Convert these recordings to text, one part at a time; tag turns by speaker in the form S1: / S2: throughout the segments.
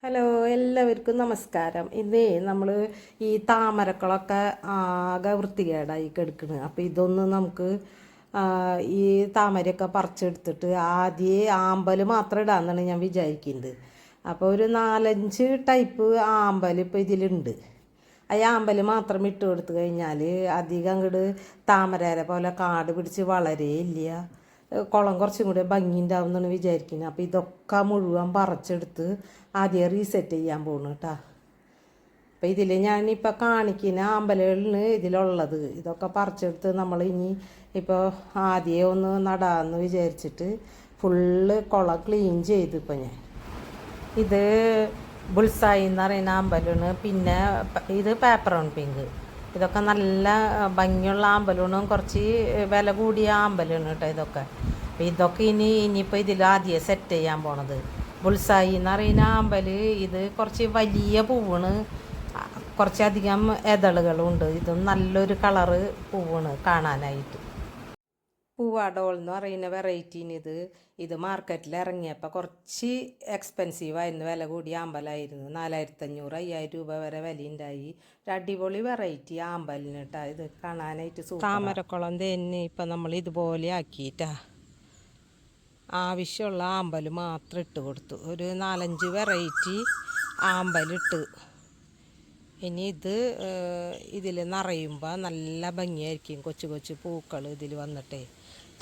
S1: Hello, എല്ലാവർക്കും നമസ്കാരം. ഇന്നേ നമ്മൾ ഈ താമരക്കുളമൊക്കെ ആകെ വൃത്തികേടായി കിടക്കുന്നത്. അപ്പോൾ ഇതൊന്ന് നമുക്ക് ഈ താമരയൊക്കെ പറിച്ചെടുത്തിട്ട് ആദ്യം ആമ്പൽ മാത്രം ഇടാമെന്നാണ് ഞാൻ വിചാരിക്കുന്നത്. അപ്പോൾ ഒരു 4-5 ടൈപ്പ് ആമ്പൽ ഇപ്പോൾ ഇതിലുണ്ട്. ആ ആമ്പൽ മാത്രം ഇട്ട് കൊടുത്തു കഴിഞ്ഞാൽ അധികം അങ്ങോട്ട് താമരേരെ പോലെ കാട് പിടിച്ച് വളരെയില്ല. കുളം കുറച്ചും കൂടെ ഭംഗി ഉണ്ടാവും എന്നാണ് വിചാരിക്കുന്നത്. അപ്പോൾ ഇതൊക്കെ മുഴുവൻ പറിച്ചെടുത്ത് ആദ്യം റീസെറ്റ് ചെയ്യാൻ പോകുന്നു കേട്ടോ. അപ്പോൾ ഇതിൽ ഞാനിപ്പോൾ കാണിക്കുന്ന ആമ്പലുകളിന് ഇതിലുള്ളത് ഇതൊക്കെ പറിച്ചെടുത്ത് നമ്മൾ ഇനി ഇപ്പോൾ ആദ്യം ഒന്ന് നടാമെന്ന് വിചാരിച്ചിട്ട് ഫുള്ള് കുളം ക്ലീൻ ചെയ്തു. ഇപ്പോൾ ഞാൻ ഇത് ബുൾസായി എന്ന് പറയുന്ന ആമ്പലാണ്. പിന്നെ ഇത് പേപ്പറോൺ പിങ്ക്. ഇതൊക്കെ നല്ല ഭംഗിയുള്ള ആമ്പലാണ്, കുറച്ച് വില കൂടിയ ആമ്പലാണ് കേട്ടോ ഇതൊക്കെ. അപ്പോൾ ഇതൊക്കെ ഇനിയിപ്പോൾ ഇതിൽ ആദ്യം സെറ്റ് ചെയ്യാൻ പോണത് ബുൾസായി എന്ന് പറയുന്ന ആമ്പൽ. ഇത് കുറച്ച് വലിയ പൂവാണ്, കുറച്ചധികം ഇതളുകളുണ്ട്. ഇതും നല്ലൊരു കളറ് പൂവാണ് കാണാനായിട്ട്. പൂവാഡോൾ എന്ന് പറയുന്ന വെറൈറ്റീന് ഇത് മാർക്കറ്റിൽ ഇറങ്ങിയപ്പോൾ കുറച്ച് എക്സ്പെൻസീവായിരുന്നു, വില കൂടിയ ആമ്പലായിരുന്നു. 4500-5000 രൂപ വരെ വിലയുണ്ടായി. ഒരു അടിപൊളി വെറൈറ്റി ആമ്പലിന് കേട്ടോ. ഇത് കാണാനായിട്ട് താമരക്കുളം തന്നെ ഇപ്പം നമ്മൾ ഇതുപോലെ ആക്കിയിട്ടാ ആവശ്യമുള്ള ആമ്പൽ മാത്രം ഇട്ട് കൊടുത്തു. ഒരു 4-5 വെറൈറ്റി ആമ്പലിട്ട്. ഇനി ഇതിൽ നിറയുമ്പോൾ നല്ല ഭംഗിയായിരിക്കും. കൊച്ചു കൊച്ചു പൂക്കൾ ഇതിൽ വന്നിട്ടേ.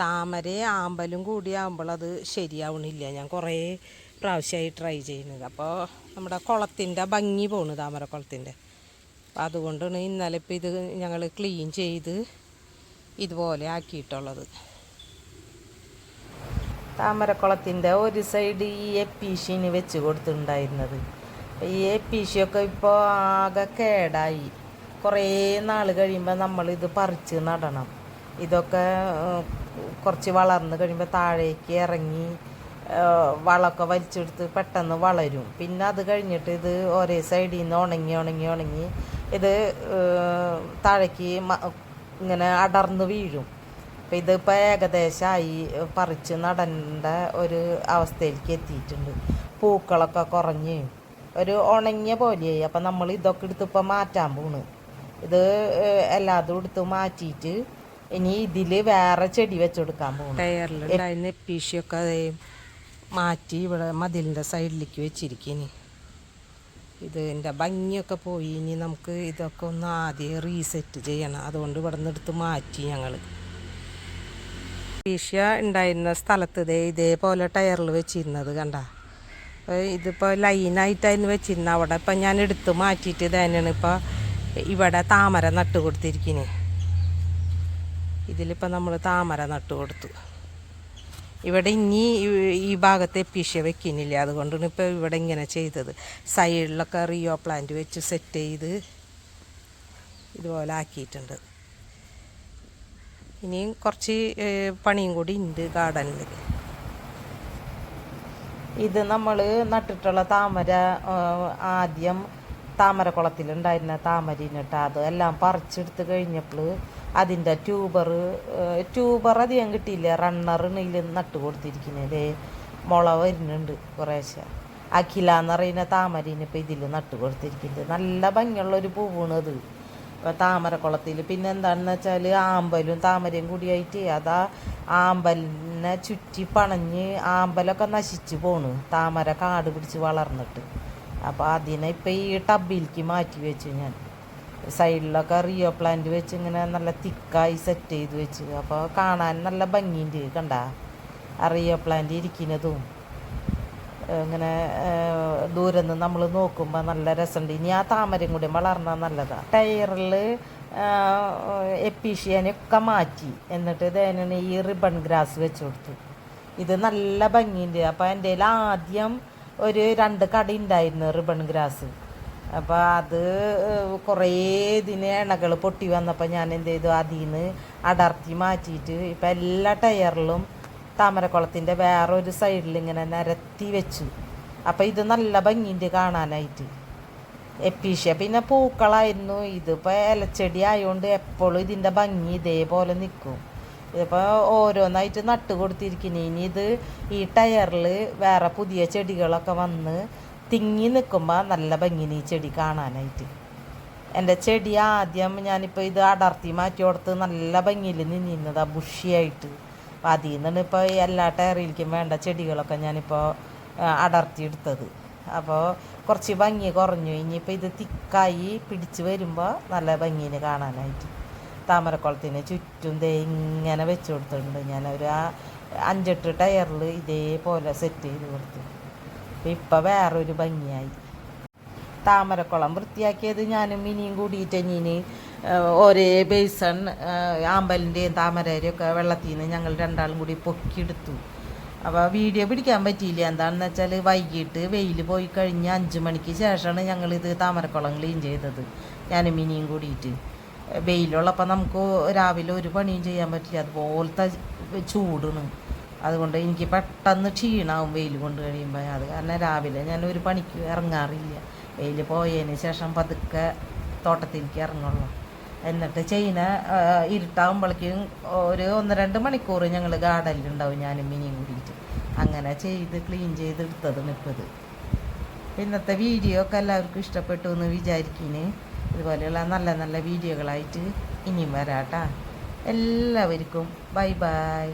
S1: താമര ആമ്പലും കൂടി ആകുമ്പോൾ അത് ശരിയാവണില്ല. ഞാൻ കുറേ പ്രാവശ്യമായി ട്രൈ ചെയ്യുന്നത്. അപ്പോൾ നമ്മുടെ കുളത്തിൻ്റെ ഭംഗി പോണു, താമരക്കുളത്തിൻ്റെ. അപ്പം അതുകൊണ്ടാണ് ഇന്നലെ ഇപ്പോൾ ഇത് ഞങ്ങൾ ക്ലീൻ ചെയ്ത് ഇതുപോലെ ആക്കിയിട്ടുള്ളത്. താമരക്കുളത്തിൻ്റെ ഒരു സൈഡ് ഈ എപ്പീഷ്യന് വെച്ച് കൊടുത്തിട്ടുണ്ടായിരുന്നത്. ഈ എപ്പീഷ്യയൊക്കെ ഇപ്പോൾ ആകെ കേടായി. കുറേ നാൾ കഴിയുമ്പോൾ നമ്മളിത് പറിച്ച് നടണം. ഇതൊക്കെ കുറച്ച് വളർന്ന് കഴിയുമ്പോൾ താഴേക്ക് ഇറങ്ങി വളമൊക്കെ വലിച്ചെടുത്ത് പെട്ടെന്ന് വളരും. പിന്നെ അത് കഴിഞ്ഞിട്ട് ഇത് ഒരേ സൈഡിൽ നിന്ന് ഉണങ്ങി ഇത് താഴേക്ക് ഇങ്ങനെ അടർന്ന് വീഴും. അപ്പം ഇതിപ്പോൾ ഏകദേശമായി പറിച്ച് നടേണ്ട ഒരു അവസ്ഥയിലേക്ക് എത്തിയിട്ടുണ്ട്. പൂക്കളൊക്കെ കുറഞ്ഞ് ഒരു ഉണങ്ങിയ പോലെയായി. അപ്പം നമ്മൾ ഇതൊക്കെ എടുത്തിപ്പോൾ മാറ്റാൻ പോണ്. ഇത് എല്ലാതും എടുത്ത് മാറ്റിയിട്ട് ഇനി ഇതിൽ വേറെ ചെടി വെച്ചെടുക്കാൻ പോകും. ടയറിലുണ്ടായിരുന്ന എപ്പീഷ്യയൊക്കെ അതേ മാറ്റി ഇവിടെ മതിലിൻ്റെ സൈഡിലേക്ക് വെച്ചിരിക്കുന്നു. ഇതിൻ്റെ ഭംഗിയൊക്കെ പോയി. ഇനി നമുക്ക് ഇതൊക്കെ ഒന്ന് ആദ്യം റീസെറ്റ് ചെയ്യണം. അതുകൊണ്ട് ഇവിടെ നിന്ന് എടുത്ത് മാറ്റി ഞങ്ങൾ. എപ്പീഷ്യ ഉണ്ടായിരുന്ന സ്ഥലത്ത് ഇതേപോലെ ടയറിൽ വെച്ചിരുന്നത് കണ്ട. ഇതിപ്പോൾ ലൈനായിട്ടായിരുന്നു വെച്ചിരുന്നത്. അവിടെ ഇപ്പം ഞാൻ എടുത്ത് മാറ്റിയിട്ട് തന്നെയാണ് ഇപ്പോൾ ഇവിടെ താമര നട്ട് കൊടുത്തിരിക്കുന്നത്. ഇതിലിപ്പോൾ നമ്മൾ താമര നട്ട് കൊടുത്തു. ഇവിടെ ഇനി ഈ ഭാഗത്ത് എപ്പീഷ്യ വെക്കുന്നില്ല. അതുകൊണ്ടാണ് ഇപ്പോൾ ഇവിടെ ഇങ്ങനെ ചെയ്തത്. സൈഡിലൊക്കെ റിയോ പ്ലാന്റ് വെച്ച് സെറ്റ് ചെയ്ത് ഇതുപോലെ ആക്കിയിട്ടുണ്ട്. ഇനിയും കുറച്ച് പണിയും കൂടി ഉണ്ട് ഗാർഡനിൽ. ഇത് നമ്മൾ നട്ടിട്ടുള്ള താമര ആദ്യം താമരക്കുളത്തിലുണ്ടായിരുന്ന താമരയിനിട്ട് അത് എല്ലാം പറിച്ചെടുത്ത് കഴിഞ്ഞപ്പോൾ അതിൻ്റെ ട്യൂബർ അധികം കിട്ടിയില്ല. റണ്ണറിനിൽ നട്ട് കൊടുത്തിരിക്കുന്നത് മുള വരുന്നുണ്ട് കുറേശ്ശെ. അഖില എന്ന് പറയുന്ന താമരയിന് ഇപ്പോൾ ഇതിൽ നട്ട് കൊടുത്തിരിക്കുന്നത്. നല്ല ഭംഗിയുള്ളൊരു പൂവാണ് അത്. ഇപ്പോൾ താമരക്കുളത്തിൽ പിന്നെ എന്താണെന്ന് വെച്ചാൽ ആമ്പലും താമരയും കൂടിയായിട്ട് അതാ ആമ്പലിനെ ചുറ്റി പണഞ്ഞ് ആമ്പലൊക്കെ നശിച്ച് പോണ്, താമര കാട് പിടിച്ച് വളർന്നിട്ട്. അപ്പോൾ അതിനെ ഇപ്പോൾ ഈ ടബിലേക്ക് മാറ്റി വെച്ചു ഞാൻ. സൈഡിലൊക്കെ റിയോ പ്ലാന്റ് വെച്ച് ഇങ്ങനെ നല്ല തിക്കായി സെറ്റ് ചെയ്ത് വെച്ച്. അപ്പോൾ കാണാൻ നല്ല ഭംഗിയുണ്ട്. കണ്ട ആ റിയോ പ്ലാന്റ് ഇരിക്കുന്നതും ഇങ്ങനെ ദൂരെ നിന്ന് നമ്മൾ നോക്കുമ്പോൾ നല്ല രസമുണ്ട്. ഇനി ആ താമരയും കൂടി വളർന്നാൽ നല്ലതാണ്. ടയറിൽ എപ്പീഷ്യനൊക്കെ മാറ്റി എന്നിട്ട് ഇതിനാണ് ഈ റിബൺ ഗ്രാസ് വെച്ച് കൊടുത്തു. ഇത് നല്ല ഭംഗിയുണ്ട്. അപ്പോൾ എൻ്റെ കയ്യിൽ ആദ്യം ഒരു 2 കട ഉണ്ടായിരുന്നു റിബൺ ഗ്രാസ്. അപ്പോൾ അത് കുറേ ഇതിന് ഇണകൾ പൊട്ടി വന്നപ്പോൾ ഞാൻ എന്ത് ചെയ്തു, അതിൽ നിന്ന് അടർത്തി മാറ്റിയിട്ട് ഇപ്പം എല്ലാ ടയറിലും താമരക്കുളത്തിൻ്റെ വേറൊരു സൈഡിൽ ഇങ്ങനെ നിരത്തി വെച്ചു. അപ്പോൾ ഇത് നല്ല ഭംഗിയുണ്ട് കാണാനായിട്ട്. എപ്പീഷ്യ പിന്നെ പൂക്കളായിരുന്നു. ഇതിപ്പോൾ ഇലച്ചെടി ആയതുകൊണ്ട് എപ്പോഴും ഇതിൻ്റെ ഭംഗി ഇതേപോലെ നിൽക്കും. ഇതിപ്പോൾ ഓരോന്നായിട്ട് നട്ട് കൊടുത്തിരിക്കുന്നു. ഇനി ഇത് ഈ ടയറിൽ വേറെ പുതിയ ചെടികളൊക്കെ വന്ന് തിങ്ങി നിൽക്കുമ്പോൾ നല്ല ഭംഗിന് ഈ ചെടി കാണാനായിട്ട്. എൻ്റെ ചെടി ആദ്യം ഞാനിപ്പോൾ ഇത് അടർത്തി മാറ്റി കൊടുത്ത് നല്ല ഭംഗിയിൽ നിന്നിരുന്നതാണ് ബുഷിയായിട്ട്. അപ്പോൾ അതിൽ നിന്നാണ് ഇപ്പോൾ എല്ലാ ടയറിലേക്കും വേണ്ട ചെടികളൊക്കെ ഞാനിപ്പോൾ അടർത്തി എടുത്തത്. അപ്പോൾ കുറച്ച് ഭംഗി കുറഞ്ഞു. ഇനിയിപ്പോൾ ഇത് തിക്കായി പിടിച്ച് വരുമ്പോൾ നല്ല ഭംഗിന് കാണാനായിട്ട്. താമരക്കുളത്തിന് ചുറ്റും ദേ ഇങ്ങനെ വെച്ച് കൊടുത്തിട്ടുണ്ട്. ഞാനൊരു 5-8 ടയറിൽ ഇതേപോലെ സെറ്റ് ചെയ്ത് കൊടുത്തു. ഇപ്പം വേറൊരു ഭംഗിയായി. താമരക്കുളം വൃത്തിയാക്കിയത് ഞാനും മിനിയും കൂടിയിട്ട് ഇനി ഒരേ ബേസൺ ആമ്പലിൻ്റെയും താമരയുടെയും ഒക്കെ വെള്ളത്തിൽ നിന്ന് ഞങ്ങൾ രണ്ടാളും കൂടി പൊക്കിയെടുത്തു. അപ്പോൾ വീഡിയോ പിടിക്കാൻ പറ്റിയില്ല. എന്താണെന്ന് വെച്ചാൽ വൈകിട്ട് വെയിൽ പോയി കഴിഞ്ഞ് 5 മണിക്ക് ശേഷമാണ് ഞങ്ങളിത് താമരക്കുളം ക്ലീൻ ചെയ്തത്, ഞാനും മിനിയും കൂടിയിട്ട്. വെയിലുള്ളപ്പോൾ നമുക്ക് രാവിലെ ഒരു പണിയും ചെയ്യാൻ പറ്റില്ല, അതുപോലത്തെ ചൂടാണ്. അതുകൊണ്ട് എനിക്ക് പെട്ടെന്ന് ക്ഷീണമാവും വെയിൽ കൊണ്ട് കഴിയുമ്പോൾ. അത് കാരണം രാവിലെ ഞാൻ ഒരു പണിക്ക് ഇറങ്ങാറില്ല. വെയിൽ പോയതിന് ശേഷം പതുക്കെ തോട്ടത്തിലേക്ക് ഇറങ്ങുള്ളൂ. എന്നിട്ട് ഇരുട്ടാകുമ്പോഴേക്കും ഒരു 1-2 മണിക്കൂർ ഞങ്ങൾ ഗാർഡനിലുണ്ടാവും, ഞാനും മിനിയും കൂടിയിട്ട്. അങ്ങനെ ചെയ്ത് ക്ലീൻ ചെയ്തെടുത്തതാണ് ഇപ്പോൾ ഇത്. ഇന്നത്തെ വീഡിയോ ഒക്കെ എല്ലാവർക്കും ഇഷ്ടപ്പെട്ടു എന്ന് വിചാരിക്കുന്നു. ഇതുപോലെയുള്ള നല്ല നല്ല വീഡിയോകളായിട്ട് ഇനിയും വരാട്ടാ. എല്ലാവർക്കും ബൈ ബൈ.